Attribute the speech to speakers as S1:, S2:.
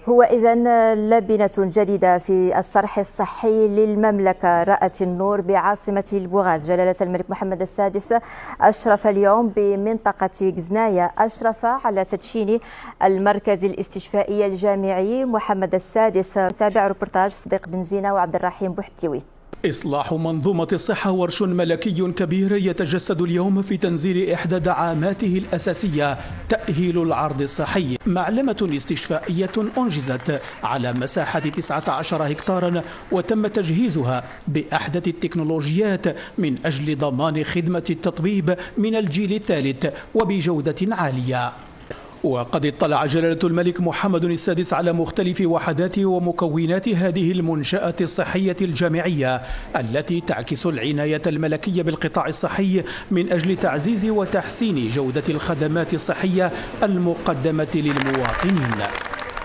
S1: هو إذن لبنة جديدة في الصرح الصحي للمملكة رأت النور بعاصمة البوغاز. جلالة الملك محمد السادس أشرف اليوم بمنطقة غزناية، أشرف على تدشين المركز الاستشفائي الجامعي محمد السادس. تابع روبورتاج صديق بن زينة وعبد الرحيم بوحتيوي.
S2: إصلاح منظومة الصحة ورش ملكي كبير يتجسد اليوم في تنزيل إحدى دعاماته الأساسية، تأهيل العرض الصحي. معلمة استشفائية أنجزت على مساحة 19 هكتارا، وتم تجهيزها بأحدث التكنولوجيات من أجل ضمان خدمة التطبيب من الجيل الثالث وبجودة عالية. وقد اطلع جلالة الملك محمد السادس على مختلف وحدات ومكونات هذه المنشأة الصحية الجامعية التي تعكس العناية الملكية بالقطاع الصحي من أجل تعزيز وتحسين جودة الخدمات الصحية المقدمة للمواطنين.